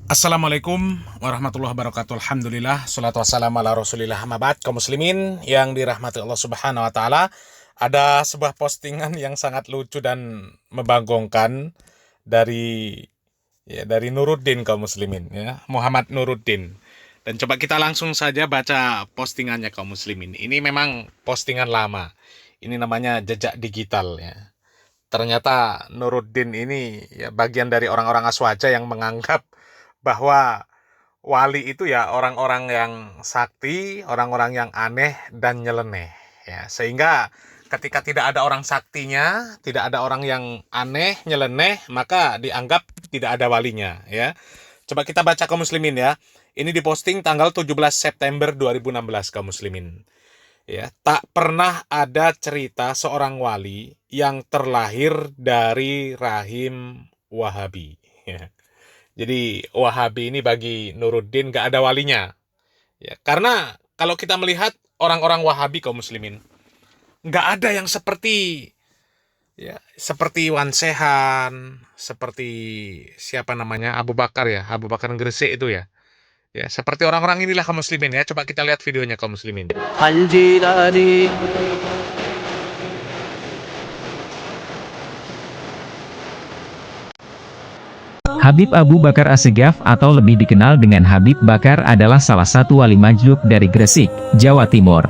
Assalamualaikum warahmatullahi wabarakatuh. Alhamdulillah, salatu wassalamu ala rasulillah, amma ba'd. Kaum muslimin yang dirahmati Allah subhanahu wa ta'ala, ada sebuah postingan yang sangat lucu dan membagongkan dari dari Nuruddin, kaum muslimin, ya, Muhammad Nuruddin. Dan coba kita langsung saja baca postingannya, kaum muslimin. Ini memang postingan lama. Ini namanya jejak digital, ya. Ternyata Nuruddin ini ya bagian dari orang-orang Aswaja yang menganggap bahwa wali itu ya orang-orang yang sakti, orang-orang yang aneh dan nyeleneh, ya. Sehingga ketika tidak ada orang saktinya, tidak ada orang yang aneh, nyeleneh, maka dianggap tidak ada walinya, ya. Coba kita baca kaum muslimin, ya. Ini diposting tanggal 17 September 2016, kaum muslimin. Ya, tak pernah ada cerita seorang wali yang terlahir dari rahim Wahabi, ya. Jadi Wahabi ini bagi Nuruddin gak ada walinya. Ya, karena kalau kita melihat orang-orang Wahabi kaum muslimin, nggak ada yang seperti seperti Wan Sehan, seperti siapa namanya Abu Bakar, ya, Abu Bakar Gresik itu, ya. Ya, seperti orang-orang inilah kaum muslimin, ya. Coba kita lihat videonya kaum muslimin. Al-Jilani. Habib Abu Bakar Assegaf atau lebih dikenal dengan Habib Bakar adalah salah satu wali majlub dari Gresik, Jawa Timur.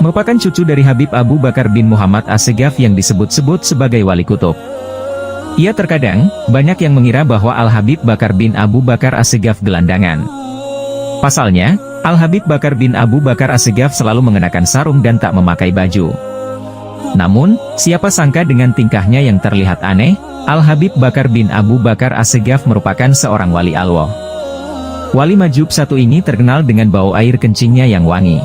Merupakan cucu dari Habib Abu Bakar bin Muhammad Assegaf yang disebut-sebut sebagai wali kutub. Ia terkadang, banyak yang mengira bahwa Al-Habib Bakar bin Abu Bakar Assegaf gelandangan. Pasalnya, Al-Habib Bakar bin Abu Bakar Assegaf selalu mengenakan sarung dan tak memakai baju. Namun, siapa sangka dengan tingkahnya yang terlihat aneh, Al-Habib Bakar bin Abu Bakar Assegaf merupakan seorang wali Allah. Wali majub satu ini terkenal dengan bau air kencingnya yang wangi.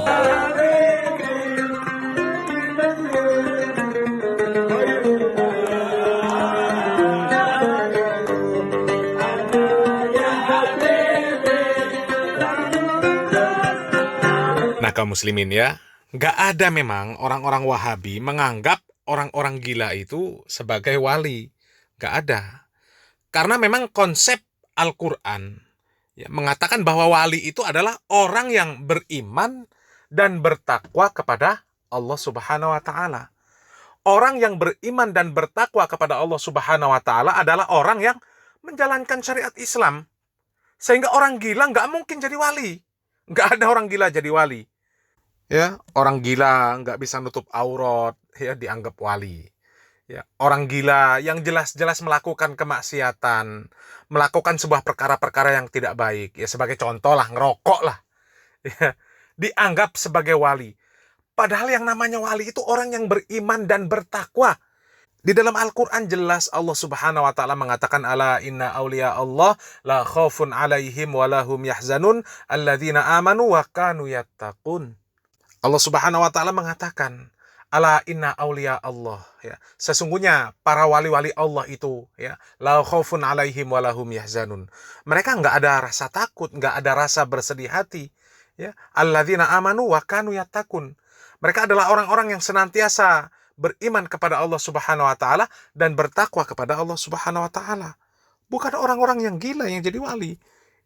Nah, kaum muslimin, ya, nggak ada memang orang-orang Wahabi menganggap orang-orang gila itu sebagai wali. Nggak ada. Karena memang konsep Al-Quran, ya, mengatakan bahwa wali itu adalah orang yang beriman dan bertakwa kepada Allah Subhanahu wa Ta'ala. Orang yang beriman dan bertakwa kepada Allah Subhanahu wa Ta'ala adalah orang yang menjalankan syariat Islam. Sehingga orang gila nggak mungkin jadi wali. Nggak ada orang gila jadi wali. Ya, orang gila nggak bisa nutup aurat, ya, dianggap wali. Ya, orang gila yang jelas-jelas melakukan kemaksiatan, melakukan sebuah perkara-perkara yang tidak baik, ya, sebagai contoh lah, ngerokok lah, ya, dianggap sebagai wali. Padahal yang namanya wali itu orang yang beriman dan bertakwa. Di dalam Al-Quran jelas Allah Subhanahu wa Ta'ala mengatakan, ala inna awliya Allah la khaufun alaihim walahum yahzanun alladzina amanu wa kanu yattaqun. Allah Subhanahu wa Ta'ala mengatakan, ala inna auliya Allah, ya, sesungguhnya para wali-wali Allah itu, ya, la khaufun alaihim walahum yahzanun. Mereka nggak ada rasa takut, nggak ada rasa bersedih hati, ya. Alladzina amanu wa kanu yattaqun. Mereka adalah orang-orang yang senantiasa beriman kepada Allah Subhanahu wa Ta'ala dan bertakwa kepada Allah Subhanahu wa Ta'ala. Bukan orang-orang yang gila yang jadi wali.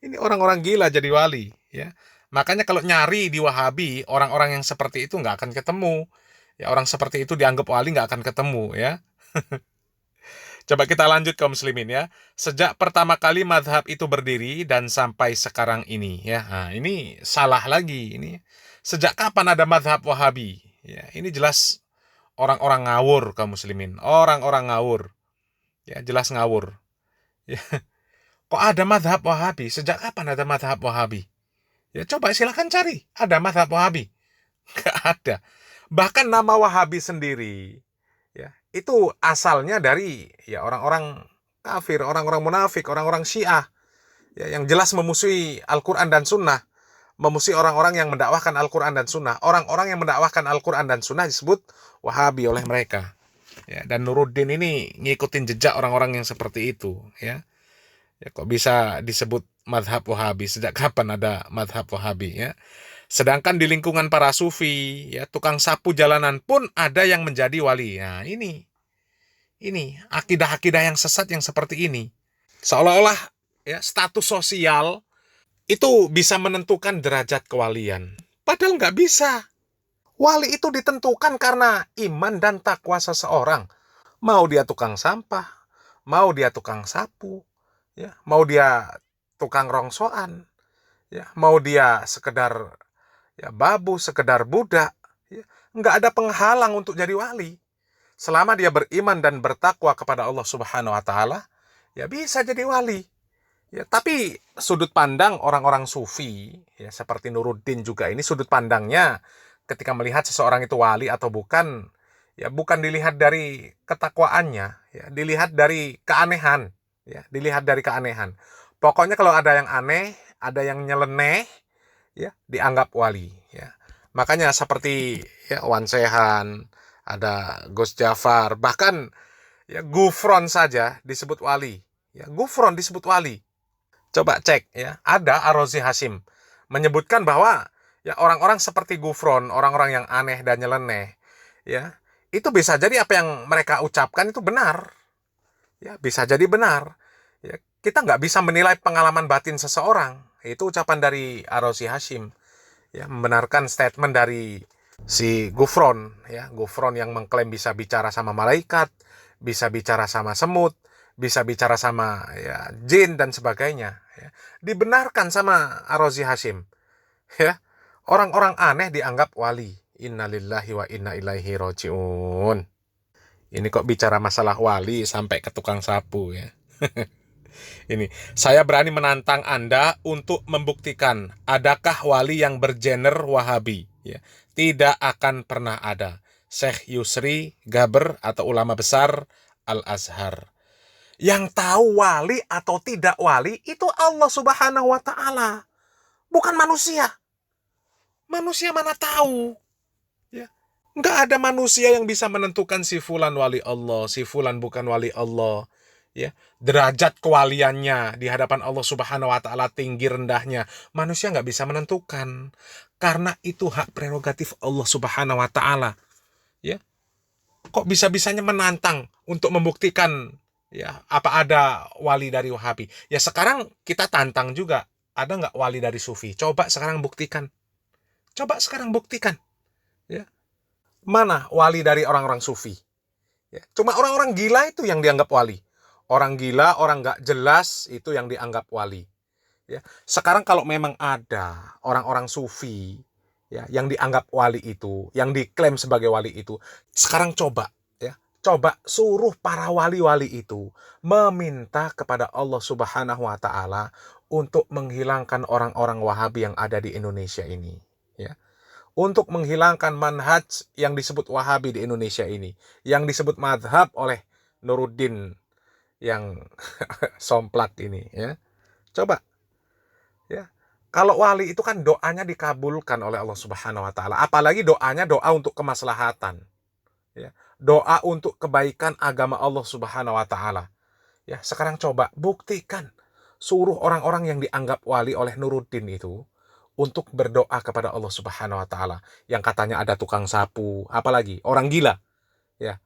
Ini orang-orang gila jadi wali, ya. Makanya kalau nyari di Wahabi, orang-orang yang seperti itu nggak akan ketemu. Ya, orang seperti itu dianggap wali nggak akan ketemu, ya. Coba kita lanjut kaum muslimin, ya. Sejak pertama kali madhab itu berdiri dan sampai sekarang ini, ya. Nah, ini salah lagi. Ini sejak kapan ada madhab Wahabi? Ya, ini jelas orang-orang ngawur kaum muslimin. Orang-orang ngawur. Ya, jelas ngawur. Ya. Kok ada madhab Wahabi? Sejak kapan ada madhab Wahabi? Ya, coba silahkan cari. Ada madhab Wahabi? Nggak ada. Bahkan nama Wahabi sendiri, ya, itu asalnya dari, ya, orang-orang kafir, orang-orang munafik, orang-orang Syiah, ya, yang jelas memusuhi Al-Quran dan Sunnah, memusuhi orang-orang yang mendakwahkan Al-Quran dan Sunnah. Orang-orang yang mendakwahkan Al-Quran dan Sunnah disebut Wahabi oleh mereka. Ya, dan Nuruddin ini ngikutin jejak orang-orang yang seperti itu, ya. Ya, kok bisa disebut madhab Wahabi? Sejak kapan ada madhab Wahabi, ya? Sedangkan di lingkungan para sufi, ya, tukang sapu jalanan pun ada yang menjadi wali. Nah, ini akidah-akidah yang sesat yang seperti ini. Seolah-olah ya, status sosial itu bisa menentukan derajat kewalian. Padahal nggak bisa. Wali itu ditentukan karena iman dan takwa seseorang. Mau dia tukang sampah, mau dia tukang sapu, ya, mau dia tukang rongsoan, ya, mau dia sekedar ya babu, sekedar budak, ya, nggak ada penghalang untuk jadi wali. Selama dia beriman dan bertakwa kepada Allah Subhanahu wa taala, ya bisa jadi wali. Ya, tapi sudut pandang orang-orang sufi, ya seperti Nuruddin juga, ini sudut pandangnya ketika melihat seseorang itu wali atau bukan, ya bukan dilihat dari ketakwaannya, ya dilihat dari keanehan, ya dilihat dari keanehan. Pokoknya kalau ada yang aneh, ada yang nyeleneh, ya dianggap wali, ya. Makanya seperti ya Wan Sehan, ada Gus Jafar, bahkan ya Gufron saja disebut wali. Ya, Gufron disebut wali. Coba cek ya, ada Ar-Razi Hashim menyebutkan bahwa ya orang-orang seperti Gufron, orang-orang yang aneh dan nyeleneh, ya, itu bisa jadi apa yang mereka ucapkan itu benar. Ya, bisa jadi benar. Ya, kita nggak bisa menilai pengalaman batin seseorang. Itu ucapan dari Ar-Razi Hashim. Ya, membenarkan statement dari si Gufron, ya, Gufron yang mengklaim bisa bicara sama malaikat, bisa bicara sama semut, bisa bicara sama ya jin dan sebagainya, ya. Dibenarkan sama Ar-Razi Hashim, ya. Orang-orang aneh dianggap wali. Innalillahi wa inna ilaihi roji'un. Ini kok bicara masalah wali sampai ke tukang sapu, ya. Ini, saya berani menantang Anda untuk membuktikan adakah wali yang bergener Wahabi, ya. Tidak akan pernah ada. Syekh Yusri Gaber atau ulama besar Al-Azhar. Yang tahu wali atau tidak wali itu Allah Subhanahu wa taala, bukan manusia. Manusia mana tahu, ya. Nggak ada manusia yang bisa menentukan si fulan wali Allah, si fulan bukan wali Allah. Ya, derajat kewaliannya di hadapan Allah Subhanahu wa taala tinggi rendahnya manusia nggak bisa menentukan, karena itu hak prerogatif Allah Subhanahu wa taala, ya. Kok bisa-bisanya menantang untuk membuktikan ya apa ada wali dari Wahabi? Ya sekarang kita tantang juga, ada nggak wali dari Sufi? Coba sekarang buktikan, ya, mana wali dari orang-orang Sufi? Ya, cuma orang-orang gila itu yang dianggap wali. Orang gila, orang nggak jelas itu yang dianggap wali. Ya, sekarang kalau memang ada orang-orang sufi ya yang dianggap wali itu, yang diklaim sebagai wali itu, sekarang coba ya, coba suruh para wali-wali itu meminta kepada Allah Subhanahu wa taala untuk menghilangkan orang-orang Wahabi yang ada di Indonesia ini, ya. Untuk menghilangkan manhaj yang disebut Wahabi di Indonesia ini, yang disebut madhab oleh Nuruddin yang somplak ini, ya. Coba, ya. Kalau wali itu kan doanya dikabulkan oleh Allah Subhanahu wa taala, apalagi doanya doa untuk kemaslahatan, ya. Doa untuk kebaikan agama Allah Subhanahu wa taala. Ya, sekarang coba buktikan, suruh orang-orang yang dianggap wali oleh Nuruddin itu untuk berdoa kepada Allah Subhanahu wa taala, yang katanya ada tukang sapu, apalagi orang gila, ya.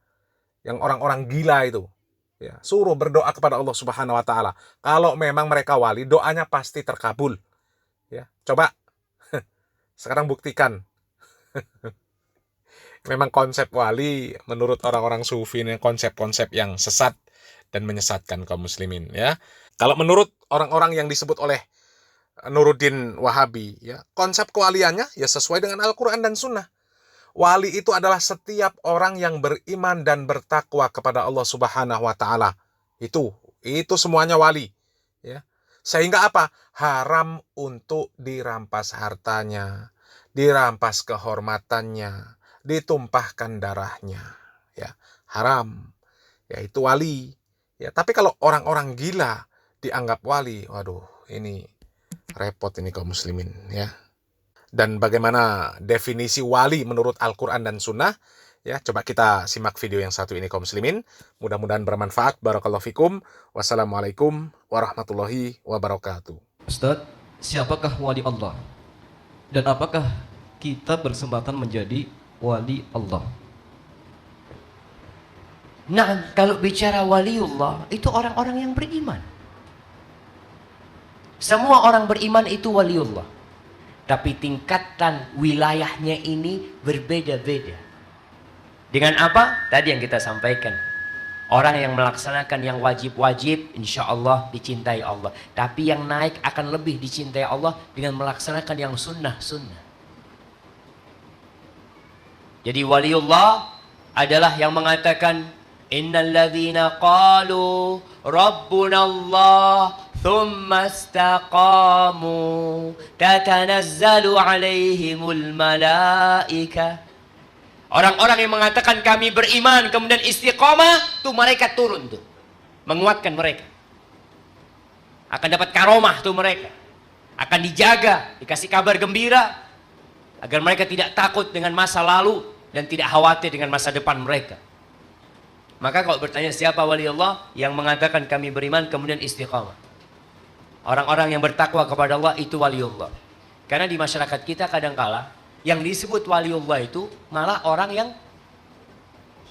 Yang orang-orang gila itu, ya, suruh berdoa kepada Allah Subhanahu wa taala. Kalau memang mereka wali, doanya pasti terkabul. Ya, coba sekarang buktikan. Memang konsep wali menurut orang-orang sufi ini konsep-konsep yang sesat dan menyesatkan kaum muslimin, ya. Kalau menurut orang-orang yang disebut oleh Nuruddin Wahabi, ya, konsep kewaliannya ya sesuai dengan Al-Qur'an dan Sunnah. Wali itu adalah setiap orang yang beriman dan bertakwa kepada Allah Subhanahu wa taala. Itu semuanya wali, ya. Sehingga apa? Haram untuk dirampas hartanya, dirampas kehormatannya, ditumpahkan darahnya, ya. Haram. Ya itu wali. Ya, tapi kalau orang-orang gila dianggap wali, waduh, ini repot ini kaum muslimin, ya. Dan bagaimana definisi wali menurut Al-Quran dan Sunnah, ya, coba kita simak video yang satu ini kaum muslimin. Mudah-mudahan bermanfaat. Barakallahu fikum. Wassalamualaikum warahmatullahi wabarakatuh. Ustadz, siapakah wali Allah? Dan apakah kita berkesempatan menjadi wali Allah? Nah, kalau bicara waliullah itu orang-orang yang beriman. Semua orang beriman itu waliullah. Tapi tingkatan wilayahnya ini berbeda-beda. Dengan apa? Tadi yang kita sampaikan. Orang yang melaksanakan yang wajib-wajib, insya Allah dicintai Allah. Tapi yang naik akan lebih dicintai Allah dengan melaksanakan yang sunnah-sunnah. Jadi waliullah adalah yang mengatakan, innal ladzina qalu rabbuna Allah thumma istaqamu tatanazzalu alaihimul malaikah. Orang-orang yang mengatakan kami beriman kemudian istiqomah, tuh malaikat turun tuh. Menguatkan mereka. Akan dapat karomah tuh mereka. Akan dijaga, dikasih kabar gembira. Agar mereka tidak takut dengan masa lalu dan tidak khawatir dengan masa depan mereka. Maka kalau bertanya siapa wali Allah? Yang mengatakan kami beriman kemudian istiqamah. Orang-orang yang bertakwa kepada Allah itu wali Allah. Karena di masyarakat kita kadangkala yang disebut waliullah itu malah orang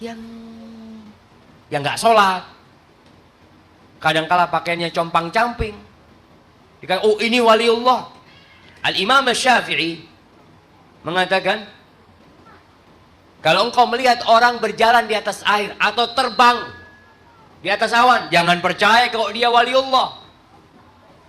yang nggak sholat. Kadangkala pakaiannya compang-camping. Dikatakan, oh ini waliullah. Al-Imam Syafi'i mengatakan, kalau engkau melihat orang berjalan di atas air atau terbang di atas awan, jangan percaya kalau dia waliullah.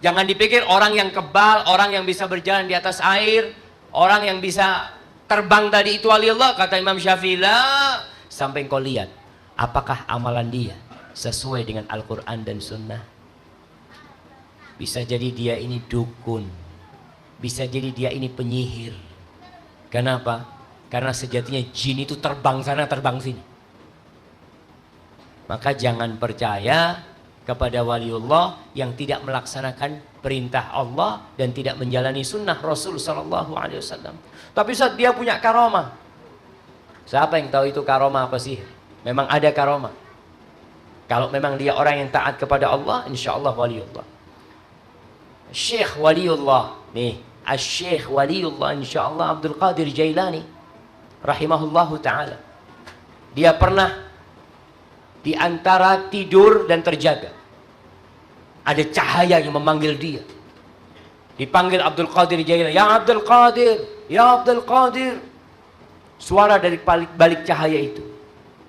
Jangan dipikir orang yang kebal, orang yang bisa berjalan di atas air, orang yang bisa terbang tadi itu waliullah. Kata Imam Syafi'i, lah, sampai engkau lihat apakah amalan dia sesuai dengan Al-Quran dan Sunnah. Bisa jadi dia ini dukun, bisa jadi dia ini penyihir. Kenapa? Karena sejatinya jin itu terbang sana terbang sini. Maka jangan percaya kepada waliullah yang tidak melaksanakan perintah Allah dan tidak menjalani sunnah Rasul Sallallahu Alaihi Wasallam. Tapi saat dia punya karomah, siapa yang tahu itu karomah apa sih? Memang ada karomah. Kalau memang dia orang yang taat kepada Allah, insya Allah waliullah. Syekh waliullah nih, Syekh waliullah insya Allah Abdul Qadir Jailani rahimahullahu taala. Dia pernah di antara tidur dan terjaga, ada cahaya yang memanggil dia. Dipanggil Abdul Qadir Jailani, ya Abdul Qadir, ya Abdul Qadir. Suara dari balik cahaya itu.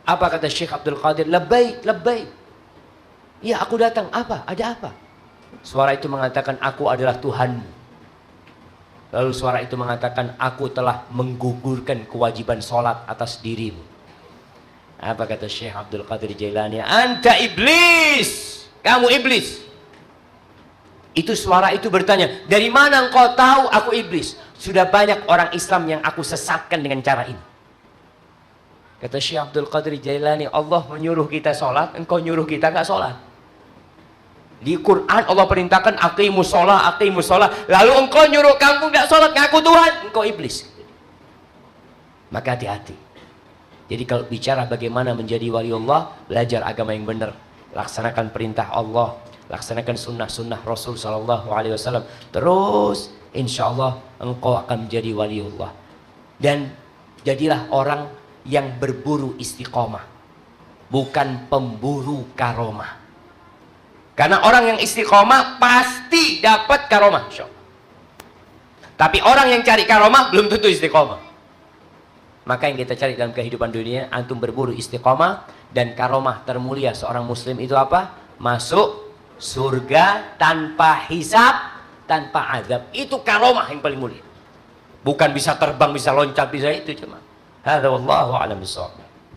Apa kata Syekh Abdul Qadir? Labbaik, labbaik. Ya aku datang. Apa? Ada apa? Suara itu mengatakan, aku adalah Tuhanmu. Lalu suara itu mengatakan, aku telah menggugurkan kewajiban sholat atas dirimu. Apa kata Syekh Abdul Qadir Jailani? Anta iblis. Kamu iblis. Itu suara itu bertanya, dari mana engkau tahu aku iblis? Sudah banyak orang Islam yang aku sesatkan dengan cara ini. Kata Syekh Abdul Qadir Jailani, Allah menyuruh kita sholat, engkau nyuruh kita nggak sholat. Di Quran Allah perintahkan aqimus sholat, aqimus sholat. Lalu engkau nyuruh kamu nggak sholat, ngaku Tuhan, engkau iblis. Maka hati-hati. Jadi kalau bicara bagaimana menjadi waliullah, belajar agama yang benar, laksanakan perintah Allah, laksanakan sunnah-sunnah Rasul Sallallahu Alaihi Wasallam. Terus, insya Allah engkau akan menjadi waliullah. Dan jadilah orang yang berburu istiqomah, bukan pemburu karomah. Karena orang yang istiqomah pasti dapat karomah, insya Allah. Tapi orang yang cari karomah belum tentu istiqomah. Maka yang kita cari dalam kehidupan dunia, antum berburu istiqomah dan karomah termulia seorang muslim itu apa? Masuk surga tanpa hisab, tanpa azab. Itu karomah yang paling mulia. Bukan bisa terbang, bisa loncat, bisa itu cuma. Hadza wallahu a'lam bishawab.